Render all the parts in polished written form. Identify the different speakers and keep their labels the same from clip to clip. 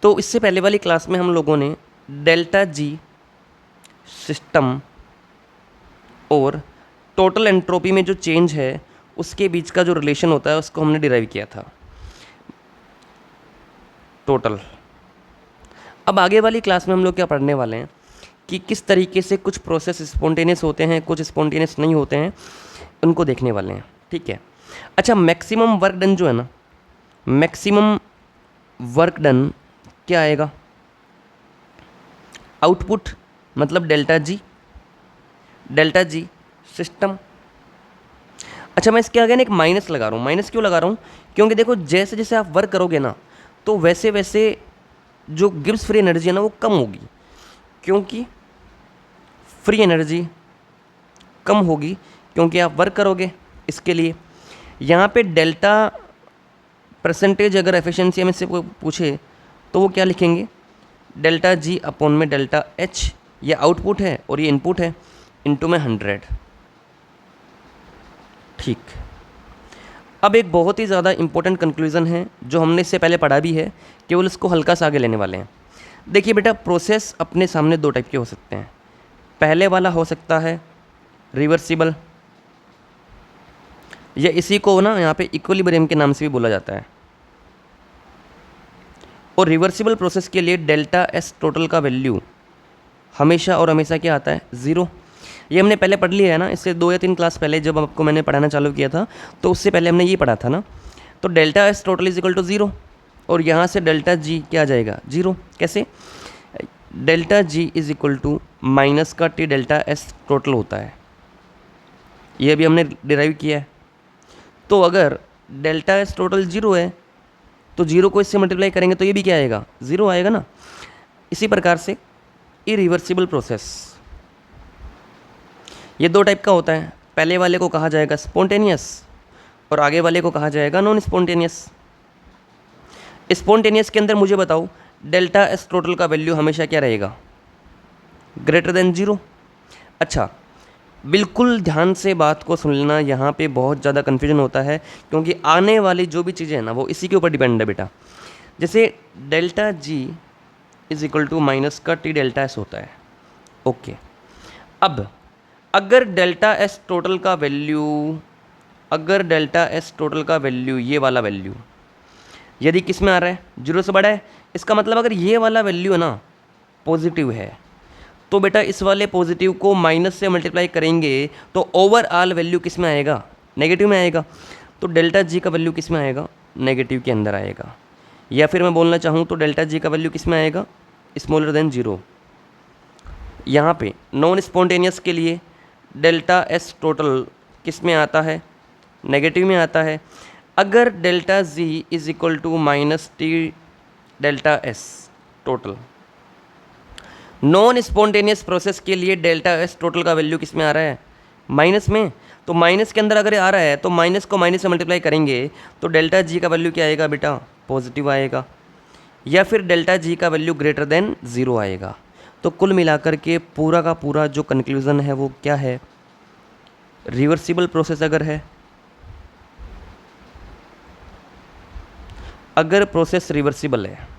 Speaker 1: तो इससे पहले वाली क्लास में हम लोगों ने डेल्टा जी सिस्टम और टोटल एंट्रोपी में जो चेंज है उसके बीच का जो रिलेशन होता है उसको हमने डिराइव किया था टोटल। अब आगे वाली क्लास में हम लोग क्या पढ़ने वाले हैं कि किस तरीके से कुछ प्रोसेस स्पॉन्टेनियस होते हैं, कुछ स्पॉन्टेनियस नहीं होते हैं, उनको देखने वाले हैं। ठीक है। अच्छा, मैक्सिमम वर्क डन जो है ना, मैक्सिमम वर्क डन क्या आएगा? आउटपुट मतलब डेल्टा जी सिस्टम। अच्छा, मैं इसके आगे ना एक माइनस लगा रहा हूँ। माइनस क्यों लगा रहा हूँ? क्योंकि देखो जैसे जैसे आप वर्क करोगे ना तो वैसे वैसे जो गिब्स फ्री एनर्जी है ना वो कम होगी, क्योंकि फ्री एनर्जी कम होगी क्योंकि आप वर्क करोगे। इसके लिए यहाँ पे डेल्टा परसेंटेज अगर एफिशिएंसी में से कोई पूछे तो वो क्या लिखेंगे? डेल्टा जी अपॉन में डेल्टा एच। ये आउटपुट है और ये इनपुट है, इनटू में 100। ठीक। अब एक बहुत ही ज़्यादा इंपॉर्टेंट कंक्लूज़न है जो हमने इससे पहले पढ़ा भी है, केवल इसको हल्का सा आगे लेने वाले हैं। देखिए बेटा, प्रोसेस अपने सामने दो टाइप के हो सकते हैं। पहले वाला हो सकता है रिवर्सिबल, या इसी को ना यहाँ पे इक्विलिब्रियम के नाम से भी बोला जाता है। और रिवर्सिबल प्रोसेस के लिए डेल्टा एस टोटल का वैल्यू हमेशा और हमेशा क्या आता है? ज़ीरो। ये हमने पहले पढ़ लिया है ना, इससे 2 या 3 क्लास पहले जब आपको मैंने पढ़ाना चालू किया था तो उससे पहले हमने ये पढ़ा था ना। तो delta S total is equal to zero, और यहाँ से डेल्टा जी क्या आ जाएगा? ज़ीरो। कैसे? Delta G is equal to minus का टी डेल्टा एस टोटल होता है, ये अभी हमने डिराइव किया है। तो अगर डेल्टा एस टोटल ज़ीरो है तो ज़ीरो को इससे मल्टीप्लाई करेंगे तो ये भी क्या आएगा? ज़ीरो आएगा ना। इसी प्रकार से इरिवर्सिबल प्रोसेस, ये दो टाइप का होता है। पहले वाले को कहा जाएगा स्पॉन्टेनियस और आगे वाले को कहा जाएगा नॉन स्पॉन्टेनियस। स्पॉन्टेनियस के अंदर मुझे बताओ डेल्टा एस टोटल का वैल्यू हमेशा क्या रहेगा? Greater than zero. अच्छा, बिल्कुल ध्यान से बात को सुन लेना, यहाँ पे बहुत ज़्यादा कन्फ्यूजन होता है क्योंकि आने वाली जो भी चीज़ें हैं ना वो इसी के ऊपर डिपेंड है बेटा। जैसे delta G is equal to minus का टी डेल्टा एस होता है। ओके, अब अगर डेल्टा एस टोटल का वैल्यू, अगर डेल्टा एस टोटल का वैल्यू ये वाला वैल्यू यदि किस में आ रहा है? जीरो से बड़ा है, इसका मतलब अगर ये वाला वैल्यू है ना पॉजिटिव है तो बेटा इस वाले पॉजिटिव को माइनस से मल्टीप्लाई करेंगे तो ओवरऑल वैल्यू किस में आएगा? नेगेटिव में आएगा। तो डेल्टा जी का वैल्यू किस में आएगा? नेगेटिव के अंदर आएगा। या फिर मैं बोलना चाहूँ तो डेल्टा जी का वैल्यू किस में आएगा? Smaller than zero. यहाँ पे नॉन स्पॉन्टेनियस के लिए डेल्टा एस टोटल किस में आता है? नेगेटिव में आता है। अगर delta G is equal to minus T delta S total, non spontaneous process के लिए डेल्टा एस टोटल का वैल्यू किस में आ रहा है? माइनस में। तो माइनस के अंदर अगर आ रहा है तो माइनस को माइनस से मल्टीप्लाई करेंगे तो डेल्टा जी का वैल्यू क्या आएगा बेटा? पॉजिटिव आएगा। या फिर डेल्टा जी का वैल्यू ग्रेटर देन ज़ीरो आएगा। तो कुल मिलाकर के पूरा का पूरा जो कंक्लूज़न है वो क्या है? रिवर्सिबल प्रोसेस अगर है, अगर प्रोसेस रिवर्सिबल है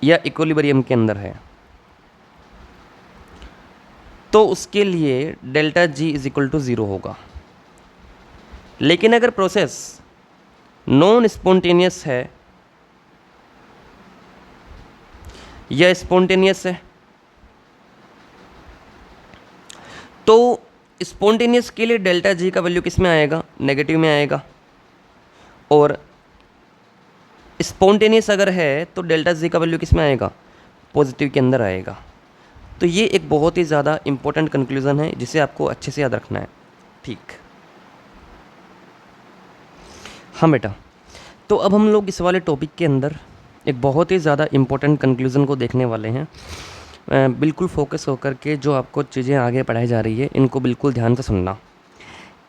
Speaker 1: या इक्विलिब्रियम के अंदर है तो उसके लिए delta G is equal to zero होगा। लेकिन अगर प्रोसेस नॉन स्पॉन्टेनियस है या स्पॉन्टेनियस है तो स्पॉन्टेनियस के लिए डेल्टा जी का वैल्यू किस में आएगा? नेगेटिव में आएगा। और स्पॉन्टेनियस अगर है तो डेल्टा जी का वैल्यू किस में आएगा? पॉजिटिव के अंदर आएगा। तो ये एक बहुत ही ज़्यादा इंपॉर्टेंट कंक्लूज़न है जिसे आपको अच्छे से याद रखना है। ठीक। हाँ बेटा, तो अब हम लोग इस वाले टॉपिक के अंदर एक बहुत ही ज़्यादा इंपॉर्टेंट कंक्लूज़न को देखने वाले हैं। बिल्कुल फोकस होकर के जो आपको चीज़ें आगे पढ़ाई जा रही है इनको बिल्कुल ध्यान से सुनना।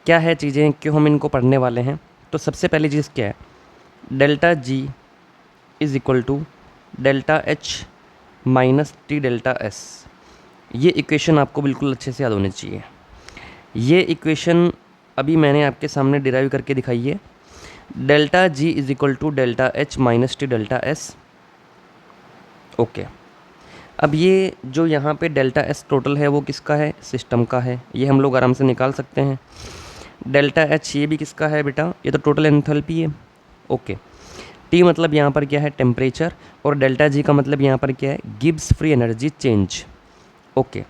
Speaker 1: क्या है चीज़ें, क्यों हम इनको पढ़ने वाले हैं? तो सबसे पहली चीज़ क्या है? Delta G is equal to delta H minus T delta S. ये इक्वेशन आपको बिल्कुल अच्छे से याद होनी चाहिए। ये इक्वेशन अभी मैंने आपके सामने डिराइव करके दिखाई है। Delta G is equal to delta H minus T delta S. Okay, अब ये जो यहाँ पे डेल्टा एस टोटल है वो किसका है? सिस्टम का है, ये हम लोग आराम से निकाल सकते हैं। डेल्टा एच ये भी किसका है बेटा? ये तो टोटल एंथैल्पी है। ओके, टी मतलब यहाँ पर क्या है? टेम्परेचर। और डेल्टा जी का मतलब यहाँ पर क्या है? Gibbs free energy change. Okay,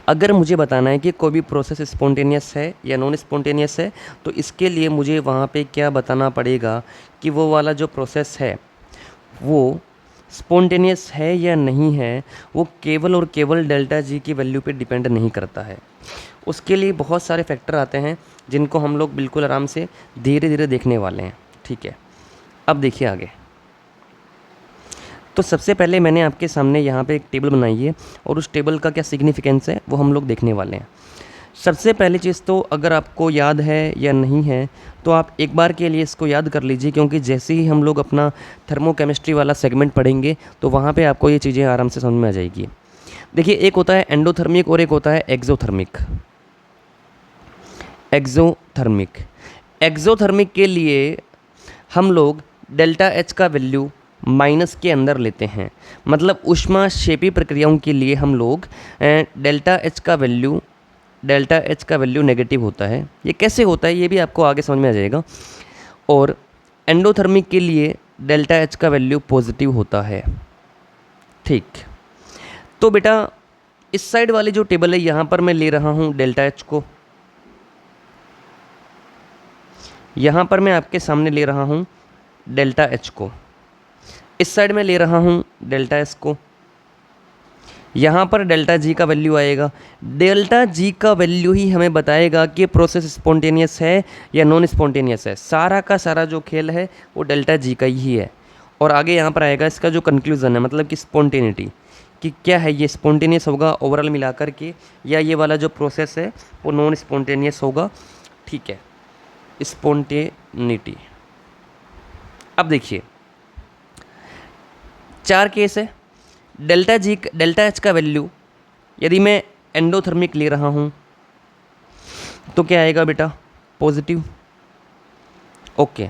Speaker 1: अगर मुझे बताना है कि कोई भी प्रोसेस स्पॉन्टेनियस है या नॉन स्पॉन्टेनियस है, तो इसके लिए मुझे वहाँ पे क्या बताना पड़ेगा कि वो वाला जो प्रोसेस है वो स्पॉन्टेनियस है या नहीं है। वो केवल और केवल डेल्टा जी की वैल्यू पे डिपेंड नहीं करता है। उसके लिए बहुत सारे फैक्टर आते हैं जिनको हम लोग बिल्कुल आराम से धीरे धीरे देखने वाले हैं। ठीक है, अब देखिए आगे। तो सबसे पहले मैंने आपके सामने यहाँ पे एक टेबल बनाई है और उस टेबल का क्या सिग्निफिकेंस है वो हम लोग देखने वाले हैं। सबसे पहली चीज़ तो अगर आपको याद है या नहीं है तो आप एक बार के लिए इसको याद कर लीजिए, क्योंकि जैसे ही हम लोग अपना थर्मोकेमिस्ट्री वाला सेगमेंट पढ़ेंगे तो वहाँ पे आपको ये चीज़ें आराम से समझ में आ जाएगी। देखिए, एक होता है एंडोथर्मिक और एक होता है एक्सोथर्मिक। एक्सोथर्मिक के लिए हम लोग डेल्टा एच का वैल्यू माइनस के अंदर लेते हैं। मतलब ऊष्माक्षेपी प्रक्रियाओं के लिए हम लोग डेल्टा एच का वैल्यू नेगेटिव होता है। ये कैसे होता है ये भी आपको आगे समझ में आ जाएगा। और एंडोथर्मिक के लिए डेल्टा एच का वैल्यू पॉजिटिव होता है। ठीक, तो बेटा इस साइड वाली जो टेबल है यहाँ पर मैं ले रहा हूँ डेल्टा एच को, यहाँ पर मैं आपके सामने ले रहा हूँ डेल्टा एच को, इस साइड में ले रहा हूँ डेल्टा एस को। यहाँ पर डेल्टा जी का वैल्यू आएगा। डेल्टा जी का वैल्यू ही हमें बताएगा कि प्रोसेस स्पॉन्टेनियस है या नॉन स्पॉन्टेनियस है। सारा का सारा जो खेल है वो डेल्टा जी का ही है। और आगे यहाँ पर आएगा इसका जो कंक्लूज़न है, मतलब कि स्पॉन्टेनिटी, कि क्या है ये स्पॉन्टेनियस होगा ओवरऑल मिलाकर के, या ये वाला जो प्रोसेस है वो नॉन स्पॉन्टेनियस होगा। ठीक है, स्पॉन्टेनिटी। अब देखिए, 4 केस है। डेल्टा एच का वैल्यू यदि मैं एंडोथर्मिक ले रहा हूँ तो क्या आएगा बेटा? पॉजिटिव। ओके,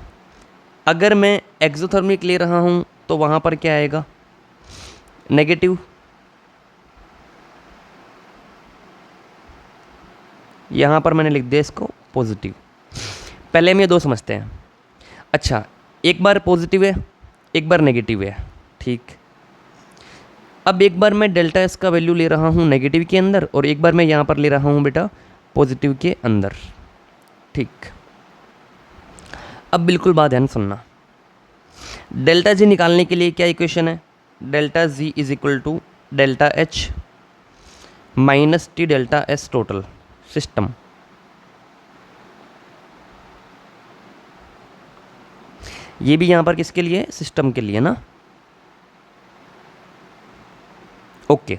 Speaker 1: अगर मैं एक्सोथर्मिक ले रहा हूँ तो वहाँ पर क्या आएगा? नेगेटिव। यहाँ पर मैंने लिख दिया इसको पॉजिटिव। पहले हम ये दो समझते हैं। अच्छा, एक बार पॉजिटिव है, एक बार नेगेटिव है। ठीक, अब एक बार मैं डेल्टा एस का वैल्यू ले रहा हूँ नेगेटिव के अंदर और एक बार मैं यहाँ पर ले रहा हूँ बेटा पॉजिटिव के अंदर। ठीक, अब बिल्कुल बात ध्यान सुनना। डेल्टा जी निकालने के लिए क्या इक्वेशन है? Delta G is equal to delta H minus T delta S total system. ये भी यहाँ पर किसके लिए? सिस्टम के लिए ना। Okay,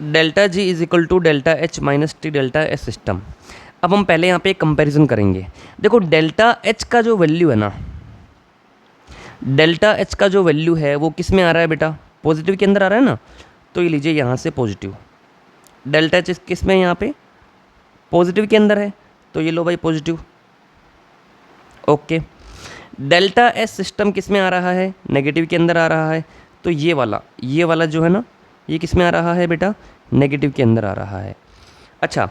Speaker 1: delta G is equal to delta H minus T delta S system. अब हम पहले यहाँ पे एक कंपैरिजन करेंगे। देखो, डेल्टा एच का जो वैल्यू है ना, डेल्टा एच का जो वैल्यू है वो किस में आ रहा है बेटा? पॉजिटिव के अंदर आ रहा है ना। तो ये लीजिए यहाँ से पॉजिटिव। डेल्टा एच किस में है? यहाँ पे पॉजिटिव के अंदर है, तो ये लो भाई positive. Okay, delta S system किस में आ रहा है? नेगेटिव के अंदर आ रहा है, तो ये वाला जो है ना, ये किस में आ रहा है बेटा? नेगेटिव के अंदर आ रहा है। अच्छा,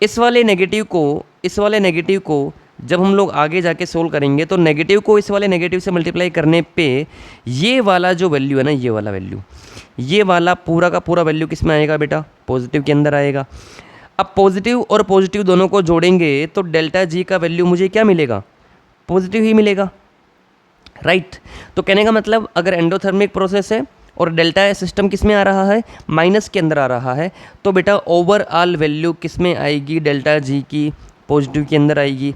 Speaker 1: इस वाले नेगेटिव को जब हम लोग आगे जाके सोल्व करेंगे तो नेगेटिव को इस वाले नेगेटिव से मल्टीप्लाई करने पे ये वाला जो वैल्यू है ना, ये वाला पूरा का पूरा वैल्यू किस में आएगा बेटा? पॉजिटिव के अंदर आएगा। अब पॉजिटिव और पॉजिटिव दोनों को जोड़ेंगे तो डेल्टा जी का वैल्यू मुझे क्या मिलेगा? पॉजिटिव ही मिलेगा, राइट। तो कहने का मतलब अगर एंडोथर्मिक प्रोसेस है और डेल्टा एस सिस्टम किस में आ रहा है? माइनस के अंदर आ रहा है, तो बेटा ओवरऑल वैल्यू किस में आएगी? डेल्टा जी की पॉजिटिव के अंदर आएगी।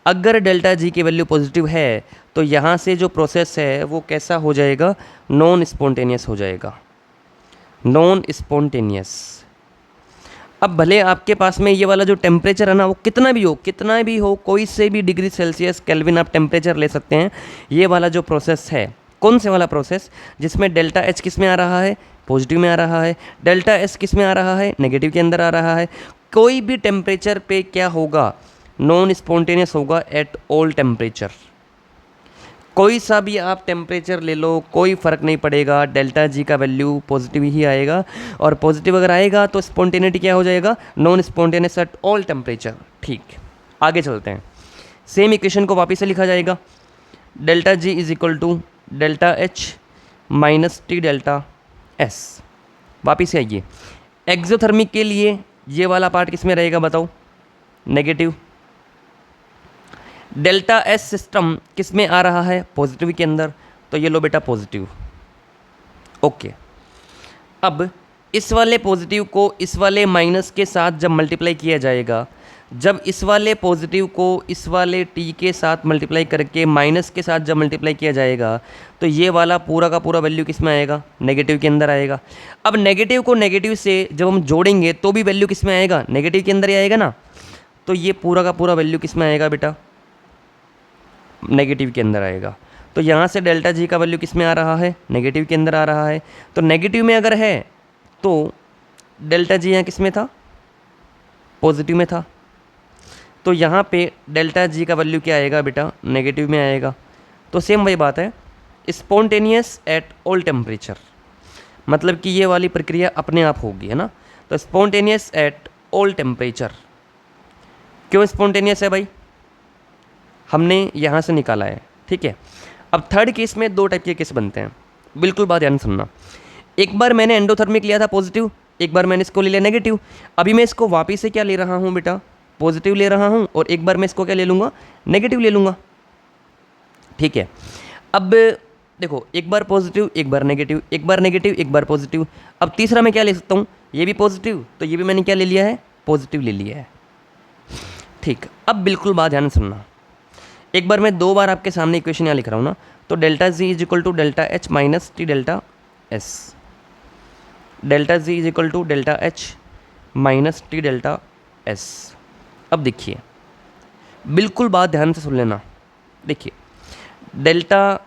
Speaker 1: अगर डेल्टा जी की वैल्यू पॉजिटिव है तो यहाँ से जो प्रोसेस है वो कैसा हो जाएगा? नॉन स्पॉन्टेनियस हो जाएगा, नॉन स्पॉन्टेनियस। अब भले आपके पास में ये वाला जो टेम्परेचर है ना वो कितना भी हो, कोई से भी डिग्री सेल्सियस केल्विन आप टेम्परेचर ले सकते हैं। ये वाला जो प्रोसेस है, कौन से वाला प्रोसेस? जिसमें डेल्टा एच किस में आ रहा है? पॉजिटिव में आ रहा है। डेल्टा एस किस में आ रहा है? नेगेटिव के अंदर आ रहा है। कोई भी टेम्परेचर पे क्या होगा? नॉन स्पॉन्टेनियस होगा एट ऑल टेम्परेचर। कोई सा भी आप टेम्परेचर ले लो, कोई फ़र्क नहीं पड़ेगा, डेल्टा जी का वैल्यू पॉजिटिव ही आएगा। और पॉजिटिव अगर आएगा तो स्पॉन्टेनिटी क्या हो जाएगा, non spontaneous at all temperature. ठीक, आगे चलते हैं। सेम इक्वेशन को वापस से लिखा जाएगा, delta G is equal to delta H minus T delta S. वापिस से आइए, एक्सोथर्मिक के लिए ये वाला पार्ट किस में रहेगा बताओ, नेगेटिव। डेल्टा एस सिस्टम किस में आ रहा है, पॉजिटिव के अंदर, तो ये लो बेटा पॉजिटिव। ओके, अब इस वाले पॉजिटिव को इस वाले माइनस के साथ जब मल्टीप्लाई किया जाएगा, जब इस वाले पॉजिटिव को इस वाले टी के साथ मल्टीप्लाई करके माइनस के साथ जब मल्टीप्लाई किया जाएगा, तो ये वाला पूरा का पूरा वैल्यू किस में आएगा, नेगेटिव के अंदर आएगा। अब नेगेटिव को नेगेटिव से जब हम जोड़ेंगे तो भी वैल्यू किस में आएगा, नेगेटिव के अंदर ही आएगा ना। तो ये पूरा का पूरा वैल्यू किस में आएगा बेटा, नेगेटिव के अंदर आएगा। तो यहाँ से डेल्टा जी का वैल्यू किस में आ रहा है, नेगेटिव के अंदर आ रहा है। तो नेगेटिव में अगर है तो डेल्टा जी यहाँ किस में था, पॉजिटिव में था। तो यहाँ पे डेल्टा जी का वैल्यू क्या आएगा बेटा, नेगेटिव में आएगा। तो सेम वही बात है, स्पॉन्टेनियस एट ऑल टेम्परेचर, मतलब कि ये वाली प्रक्रिया अपने आप होगी, है ना। तो स्पॉन्टेनियस एट ऑल टेम्परेचर, क्यों स्पॉन्टेनियस है भाई, हमने यहाँ से निकाला है, ठीक है। अब थर्ड केस में दो टाइप के केस बनते हैं, बिल्कुल बात ध्यान सुनना। एक बार मैंने एंडोथर्मिक लिया था पॉजिटिव, एक बार मैंने इसको ले लिया नेगेटिव। अभी मैं इसको वापिस से क्या ले रहा हूँ बेटा, पॉजिटिव ले रहा हूँ, और एक बार मैं इसको क्या ले लूँगा, नेगेटिव ले लूँगा, ठीक है। अब देखो, एक बार पॉजिटिव एक बार नेगेटिव, एक बार नेगेटिव एक बार पॉजिटिव। अब तीसरा मैं क्या ले सकता हूँ, ये भी पॉजिटिव, तो ये भी मैंने क्या ले लिया है, पॉजिटिव ले लिया है, ठीक। अब बिल्कुल बात ध्यान सुनना, एक बार मैं दो बार आपके सामने इक्वेशन यहाँ लिख रहा हूँ ना। तो delta G is equal to delta H minus T delta S, delta G is equal to delta H minus T delta S. अब देखिए, बिल्कुल बात ध्यान से सुन लेना। देखिए डेल्टा,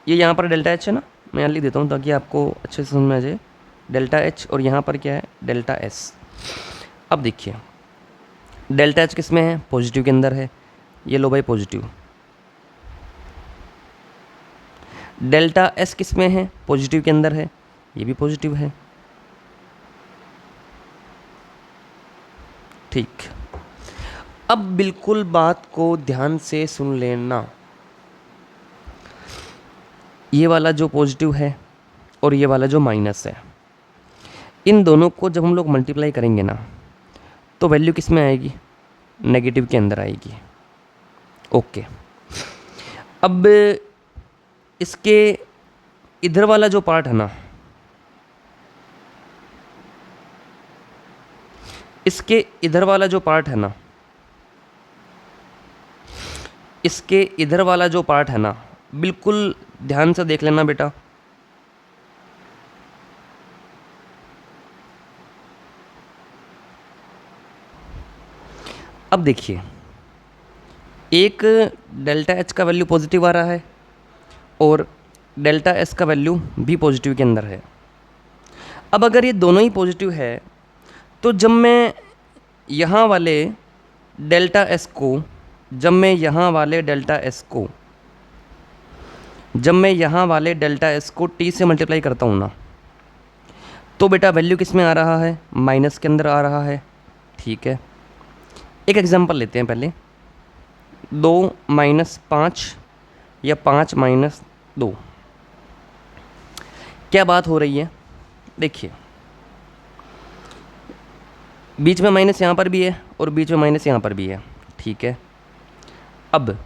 Speaker 1: ये यहाँ पर डेल्टा एच है ना, मैं यहाँ लिख देता हूँ ताकि आपको अच्छे से समझ में आ जाए। डेल्टा एच और यहाँ पर क्या है, डेल्टा एस। अब देखिए डेल्टा एच किस में है, पॉजिटिव के अंदर है, ये लो भाई पॉजिटिव। डेल्टा एस किस में है, पॉजिटिव के अंदर है, ये भी पॉजिटिव है, ठीक। अब बिल्कुल बात को ध्यान से सुन लेना, ये वाला जो पॉजिटिव है और ये वाला जो माइनस है, इन दोनों को जब हम लोग मल्टीप्लाई करेंगे ना, तो वैल्यू किस में आएगी, नेगेटिव के अंदर आएगी, ओके। अब इसके इधर वाला जो पार्ट है ना, इसके इधर वाला जो पार्ट है ना, इसके इधर वाला जो पार्ट है ना, बिल्कुल ध्यान से देख लेना बेटा। अब देखिए, एक डेल्टा एच का वैल्यू पॉजिटिव आ रहा है और डेल्टा एस का वैल्यू भी पॉजिटिव के अंदर है। अब अगर ये दोनों ही पॉजिटिव है, तो जब मैं यहाँ वाले डेल्टा एस को, जब मैं यहाँ वाले डेल्टा एस को, जब मैं यहाँ वाले डेल्टा एस को टी से मल्टीप्लाई करता हूँ ना, तो बेटा वैल्यू किस में आ रहा है, माइनस के अंदर आ रहा है, ठीक है। एक एग्जांपल लेते हैं पहले, 2 माइनस 5 या 5 माइनस 2, क्या बात हो रही है, देखिए बीच में माइनस यहाँ पर भी है और बीच में माइनस यहाँ पर भी है, ठीक है। अब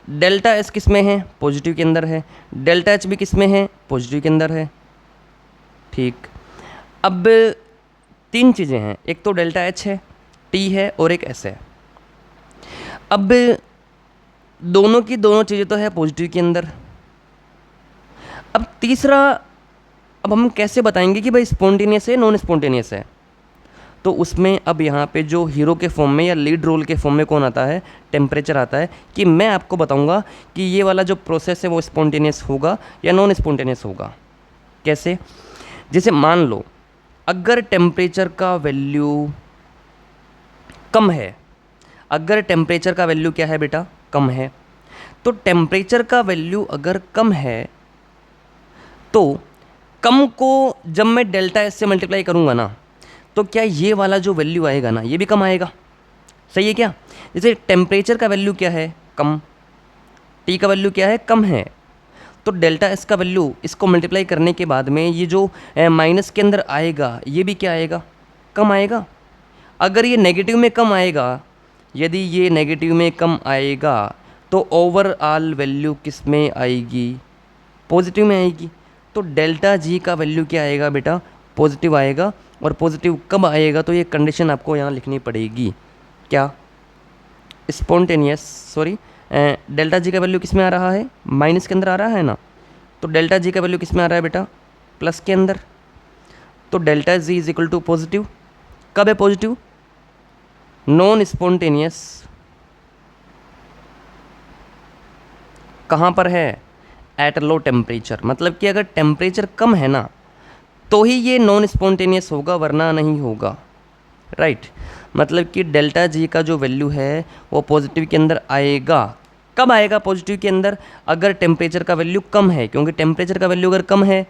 Speaker 1: डेल्टा एस किस में है, पॉजिटिव के अंदर है, डेल्टा एच भी किस में है, पॉजिटिव के अंदर है, ठीक। अब तीन चीज़ें हैं, एक तो डेल्टा एच है, टी है और एक एस है। अब दोनों की दोनों चीज़ें तो है पॉजिटिव के अंदर। अब तीसरा, अब हम कैसे बताएंगे कि भाई स्पॉन्टेनियस है नॉन स्पॉन्टेनियस है, तो उसमें अब यहाँ पे जो हीरो के फॉर्म में या लीड रोल के फॉर्म में कौन आता है, टेम्परेचर आता है, कि मैं आपको बताऊँगा कि ये वाला जो प्रोसेस है वो स्पॉन्टेनियस होगा या नॉन स्पॉन्टेनियस होगा। कैसे, जैसे मान लो अगर टेम्परेचर का वैल्यू कम है, अगर टेम्परेचर का वैल्यू क्या है बेटा, कम है, तो टेम्परेचर का वैल्यू अगर कम है तो कम को जब मैं डेल्टा एस से मल्टीप्लाई करूँगा ना, तो क्या ये वाला जो वैल्यू आएगा ना, ये भी कम आएगा। सही है क्या? जैसे टेम्परेचर का वैल्यू क्या है, कम, टी का वैल्यू क्या है, कम है, तो डेल्टा एस का वैल्यू इसको मल्टीप्लाई करने के बाद में ये जो माइनस के अंदर आएगा ये भी क्या आएगा, कम आएगा। अगर ये नेगेटिव में कम आएगा, यदि ये नेगेटिव में कम आएगा तो ओवरऑल वैल्यू किस में आएगी, पॉजिटिव में आएगी। तो डेल्टा जी का वैल्यू क्या आएगा बेटा, पॉजिटिव आएगा। और पॉजिटिव कब आएगा, तो ये कंडीशन आपको यहाँ लिखनी पड़ेगी, क्या, स्पॉन्टेनियस, सॉरी, डेल्टा जी का वैल्यू किस में आ रहा है, माइनस के अंदर आ रहा है ना, तो डेल्टा जी का वैल्यू किस में आ रहा है बेटा, प्लस के अंदर। तो delta G is equal to positive, कब है पॉजिटिव, नॉन स्पॉन्टेनियस, कहाँ पर है, एट लो टेम्परेचर, मतलब कि अगर टेम्परेचर कम है ना तो ही ये नॉन स्पॉन्टेनियस होगा, वरना नहीं होगा, राइट। मतलब कि डेल्टा जी का जो वैल्यू है वो पॉजिटिव के अंदर आएगा। कब आएगा पॉजिटिव के अंदर, अगर टेम्परेचर का वैल्यू कम है, क्योंकि टेम्परेचर का वैल्यू अगर कम है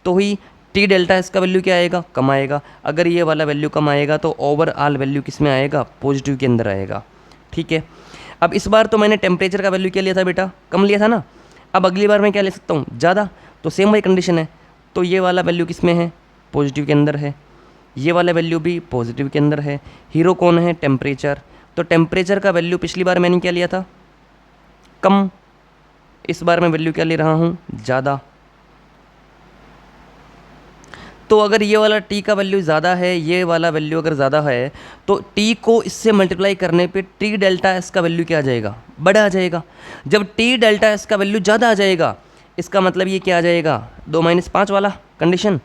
Speaker 1: तो ही टी डेल्टा एस का वैल्यू क्या आएगा, कम आएगा। अगर ये वाला वैल्यू कम आएगा तो ओवरऑल वैल्यू किस में आएगा, पॉजिटिव के अंदर आएगा। ठीक है, अब इस बार तो मैंने टेम्परेचर का वैल्यू क्या लिया था बेटा, कम लिया था ना। अब अगली बार मैं क्या ले सकता हूँ, ज़्यादा, तो सेम वही कंडीशन है। तो ये वाला वैल्यू किस में है, पॉजिटिव के अंदर है, ये वाला वैल्यू भी पॉजिटिव के अंदर है। हीरो कौन है, टेम्परेचर। तो टेम्परेचर का वैल्यू पिछली बार मैंने क्या लिया था, कम, इस बार मैं वैल्यू क्या ले रहा हूँ, ज़्यादा। तो अगर ये वाला t का वैल्यू ज़्यादा है, ये वाला वैल्यू अगर ज़्यादा है, तो t को इससे मल्टीप्लाई करने पे t डेल्टा s का वैल्यू क्या आ जाएगा, बड़ा आ जाएगा। जब t डेल्टा s का वैल्यू ज़्यादा आ जाएगा, इसका मतलब ये क्या आ जाएगा, 2-5 वाला कंडीशन।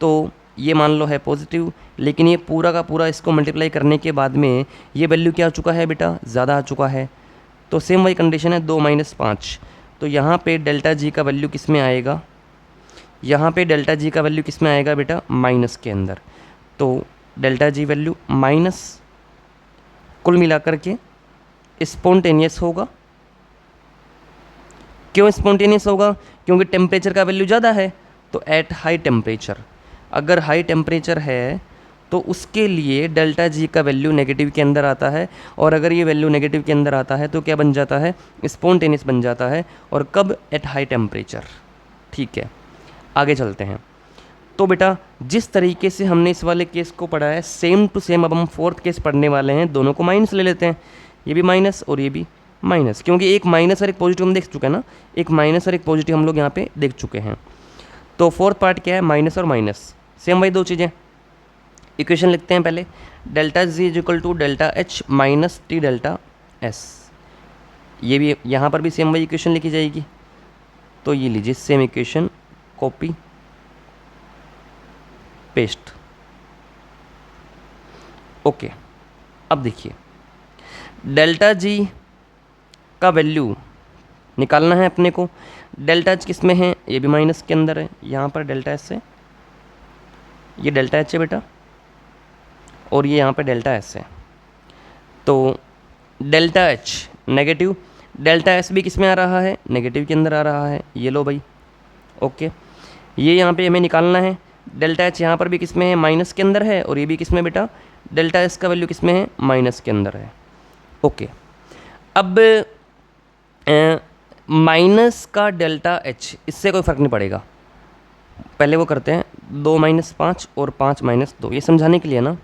Speaker 1: तो ये मान लो है पॉजिटिव, लेकिन ये पूरा का पूरा इसको मल्टीप्लाई करने के बाद में ये वैल्यू क्या आ चुका है बेटा, ज़्यादा आ चुका है। तो सेम वही कंडीशन है, 2-5। तो यहाँ पे डेल्टा जी का वैल्यू किस में आएगा, यहाँ पे डेल्टा जी का वैल्यू किस में आएगा बेटा, माइनस के अंदर। तो डेल्टा जी वैल्यू माइनस, कुल मिलाकर के स्पॉन्टेनियस होगा। क्यों स्पॉन्टेनियस होगा, क्योंकि टेम्परेचर का वैल्यू ज़्यादा है। तो एट हाई टेम्परेचर, अगर हाई टेम्परेचर है तो उसके लिए डेल्टा जी का वैल्यू नेगेटिव के अंदर आता है, और अगर ये वैल्यू नेगेटिव के अंदर आता है तो क्या बन जाता है, स्पॉन्टेनियस बन जाता है। और कब, एट हाई टेम्परेचर। ठीक है, आगे चलते हैं। तो बेटा जिस तरीके से हमने इस वाले केस को पढ़ा है, सेम टू सेम अब हम फोर्थ केस पढ़ने वाले हैं। दोनों को माइनस ले लेते हैं, ये भी माइनस और ये भी माइनस, क्योंकि एक माइनस और एक पॉजिटिव हम देख चुके हैं ना, एक माइनस और एक पॉजिटिव हम लोग यहाँ पे देख चुके हैं। तो फोर्थ पार्ट क्या है, माइनस और माइनस, सेम वही दो चीज़ें। इक्वेशन लिखते हैं पहले, delta G is equal to delta H minus T delta S. ये भी यहाँ पर भी सेम वही इक्वेशन लिखी जाएगी। तो ये लीजिए same equation, copy paste. Okay, अब देखिए डेल्टा जी का वैल्यू निकालना है अपने को। डेल्टा एच किस में है, ये भी माइनस के अंदर है, यहाँ पर डेल्टा एच है, ये डेल्टा एच है बेटा, और ये यहाँ पे डेल्टा एस है। तो delta H negative, delta S भी किस में आ रहा है, नेगेटिव के अंदर आ रहा है। ये लो भाई, ओके, ये यहाँ पे हमें निकालना है। डेल्टा एच यहाँ पर भी किस में है, माइनस के अंदर है, और ये भी किस में बेटा, डेल्टा एस का वैल्यू किस में है, माइनस के अंदर है। ओके, अब माइनस का डेल्टा एच, इससे कोई फ़र्क नहीं पड़ेगा। पहले वो करते हैं, 2-5 और 5-2, ये समझाने के लिए ना।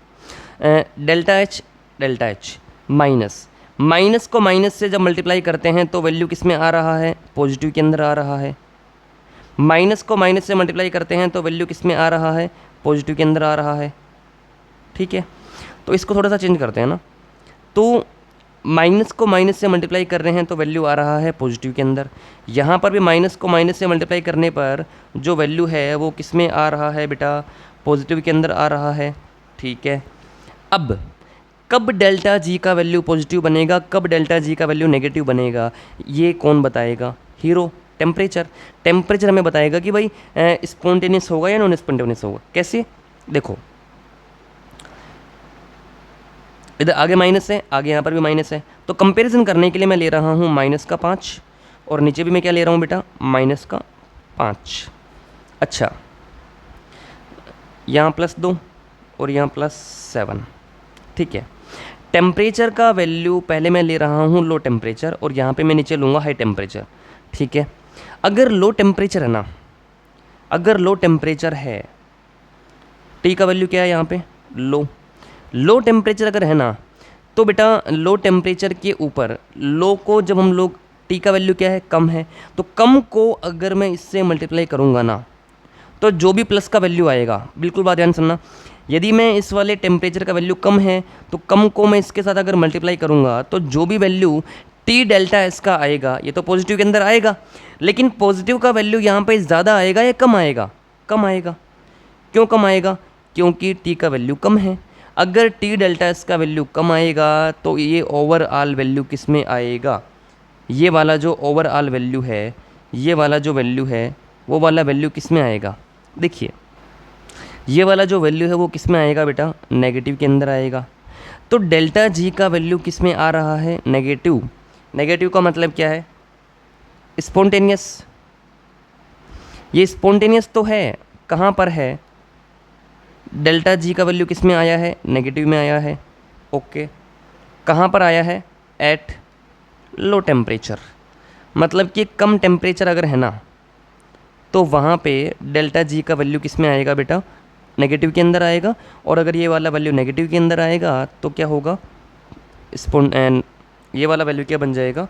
Speaker 1: डेल्टा एच माइनस, माइनस को माइनस से जब मल्टीप्लाई करते हैं तो वैल्यू किस में आ रहा है, पॉजिटिव के अंदर आ रहा है। माइनस को माइनस से मल्टीप्लाई करते हैं तो वैल्यू किस में आ रहा है, पॉजिटिव के अंदर आ रहा है। ठीक है, तो इसको थोड़ा सा चेंज करते हैं ना। तो माइनस को माइनस से मल्टीप्लाई कर रहे हैं तो वैल्यू आ रहा है पॉजिटिव के अंदर। यहाँ पर भी माइनस को माइनस से मल्टीप्लाई करने पर जो वैल्यू है वो किस में आ रहा है बेटा, पॉजिटिव के अंदर आ रहा है। ठीक है, अब कब डेल्टा जी का वैल्यू पॉजिटिव बनेगा, कब डेल्टा जी का वैल्यू नेगेटिव बनेगा, ये कौन बताएगा, हीरो, टेम्परेचर। टेम्परेचर हमें बताएगा कि भाई स्पॉन्टेनियस होगा या नॉन स्पॉन्टेनियस होगा। कैसे, देखो इधर आगे माइनस है, आगे यहाँ पर भी माइनस है, तो कंपैरिजन करने के लिए मैं ले रहा हूँ -5 और नीचे भी मैं क्या ले रहा हूँ बेटा, -5। अच्छा, यहाँ +2 और यहाँ +7, ठीक है। टेम्परेचर का वैल्यू पहले मैं ले रहा हूँ लो टेम्परेचर और यहाँ पे मैं नीचे लूँगा हाई टेम्परेचर, ठीक है। अगर लो टेम्परेचर है ना, अगर लो टेम्परेचर है, टी का वैल्यू क्या है यहाँ पे, लो टेम्परेचर अगर है ना, तो बेटा लो टेम्परेचर के ऊपर लो को जब हम लोग, टी का वैल्यू क्या है, कम है, तो कम को अगर मैं इससे मल्टीप्लाई करूँगा ना, तो जो भी प्लस का वैल्यू आएगा, बिल्कुल बात ध्यान सुनना, यदि मैं इस वाले टेम्परेचर का वैल्यू कम है तो कम को मैं इसके साथ अगर मल्टीप्लाई करूँगा तो जो भी वैल्यू टी डेल्टा एस का आएगा ये तो पॉजिटिव के अंदर आएगा, लेकिन पॉजिटिव का वैल्यू यहाँ पे ज़्यादा आएगा या कम आएगा, कम आएगा। क्यों कम आएगा, क्योंकि टी का वैल्यू कम है। अगर टी डेल्टा एस का वैल्यू कम आएगा तो ये ओवरऑल वैल्यू किस में आएगा, ये वाला जो ओवरऑल वैल्यू है, ये वाला जो वैल्यू है वो वाला वैल्यू किस में आएगा, देखिए ये वाला जो वैल्यू है वो किस में आएगा बेटा, नेगेटिव के अंदर आएगा। तो डेल्टा जी का वैल्यू किस में आ रहा है, नेगेटिव। नेगेटिव का मतलब क्या है, स्पॉन्टेनियस। ये स्पॉन्टेनियस तो है, कहाँ पर है, डेल्टा जी का वैल्यू किस में आया है, नेगेटिव में आया है, ओके। कहाँ पर आया है, एट लो टेम्परेचर, मतलब कि कम टेम्परेचर अगर है ना तो वहाँ पे डेल्टा जी का वैल्यू किस में आएगा बेटा, नेगेटिव के अंदर आएगा। और अगर ये वाला वैल्यू नेगेटिव के अंदर आएगा तो क्या होगा, ये वाला वैल्यू क्या बन जाएगा,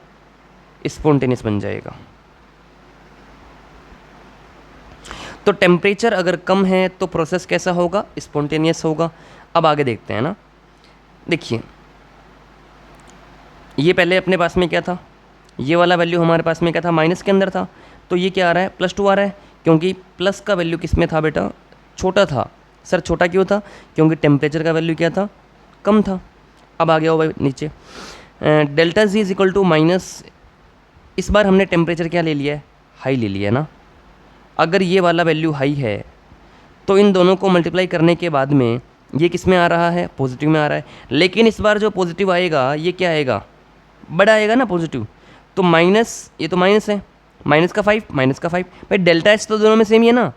Speaker 1: स्पॉन्टेनियस बन जाएगा। तो टेम्परेचर अगर कम है तो प्रोसेस कैसा होगा, स्पॉन्टेनियस होगा। अब आगे देखते हैं ना, देखिए ये पहले अपने पास में क्या था, ये वाला वैल्यू हमारे पास में क्या था, माइनस के अंदर था, तो ये क्या आ रहा है, +2 आ रहा है, क्योंकि प्लस का वैल्यू किस में था बेटा, छोटा था। सर छोटा क्यों था, क्योंकि टेम्परेचर का वैल्यू क्या था, कम था। अब आ गया हो भाई नीचे, delta G is equal to minus, इस बार हमने टेम्परेचर क्या ले लिया है, हाई ले लिया है ना। अगर ये वाला वैल्यू हाई है तो इन दोनों को मल्टीप्लाई करने के बाद में ये किस में आ रहा है, पॉजिटिव में आ रहा है। लेकिन इस बार जो पॉजिटिव आएगा ये क्या आएगा, बड़ा आएगा ना पॉजिटिव, तो माइनस, ये तो माइनस है, -5 भाई, डेल्टा एच तो दोनों में सेम ही है ना।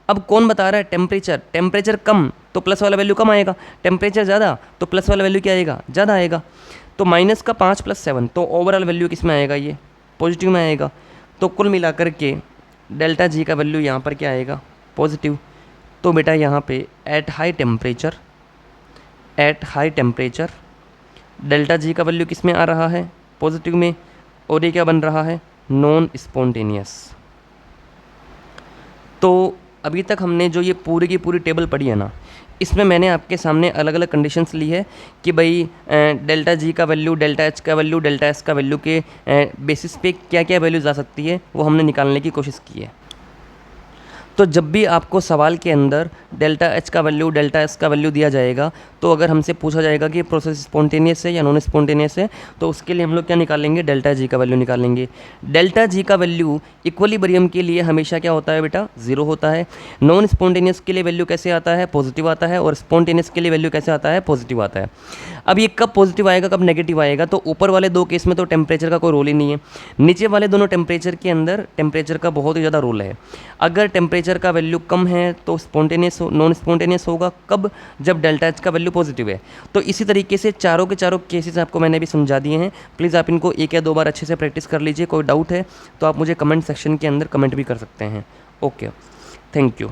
Speaker 1: अब कौन बता रहा है, टेम्परेचर कम तो प्लस वाला वैल्यू कम आएगा, टेम्परेचर ज़्यादा तो प्लस वाला वैल्यू क्या आएगा, ज़्यादा आएगा। तो -5 + 7 तो ओवरऑल वैल्यू किस में आएगा, ये पॉजिटिव में आएगा। तो कुल मिलाकर के डेल्टा जी का वैल्यू यहाँ पर क्या आएगा, पॉजिटिव। तो बेटा यहाँ पे at high temperature delta G का वैल्यू किस में आ रहा है, पॉजिटिव में, और ये क्या बन रहा है, नॉन स्पॉन्टेनियस। तो अभी तक हमने जो ये पूरी की पूरी टेबल पढ़ी है ना, इसमें मैंने आपके सामने अलग अलग कंडीशंस ली है कि भाई डेल्टा जी का वैल्यू, डेल्टा एच का वैल्यू, डेल्टा एस का वैल्यू के बेसिस पे क्या क्या वैल्यूज आ सकती है वो हमने निकालने की कोशिश की है। तो जब भी आपको सवाल के अंदर डेल्टा एच का वैल्यू, डेल्टा एस का वैल्यू दिया जाएगा, तो अगर हमसे पूछा जाएगा कि प्रोसेस स्पॉन्टेनियस है या नॉन स्पॉन्टेनियस है, तो उसके लिए हम लोग क्या निकालेंगे, डेल्टा जी का वैल्यू निकालेंगे। डेल्टा जी का वैल्यू इक्विलिब्रियम के लिए हमेशा क्या होता है बेटा, 0 होता है। नॉन स्पॉन्टेनियस के लिए वैल्यू कैसे आता है, पॉजिटिव आता है, और स्पॉन्टेनियस के लिए वैल्यू कैसे आता है, पॉजिटिव आता है। अब ये कब पॉजिटिव आएगा, कब नेगेटिव आएगा, तो ऊपर वाले दो केस में तो टेम्परेचर का कोई रोल ही नहीं है, नीचे वाले दोनों टेम्परेचर के अंदर टेम्परेचर का बहुत ही ज़्यादा रोल है। अगर टेम्परेचर का वैल्यू कम है तो स्पॉन्टेनियस नॉन स्पॉन्टेनियस होगा, कब, जब डेल्टा एच का वैल्यू पॉजिटिव है। तो इसी तरीके से चारों के चारों केसेस आपको मैंने भी समझा दिए हैं। प्लीज़ आप इनको 1 या 2 बार अच्छे से प्रैक्टिस कर लीजिए। कोई डाउट है तो आप मुझे कमेंट सेक्शन के अंदर कमेंट भी कर सकते हैं। Okay, thank you.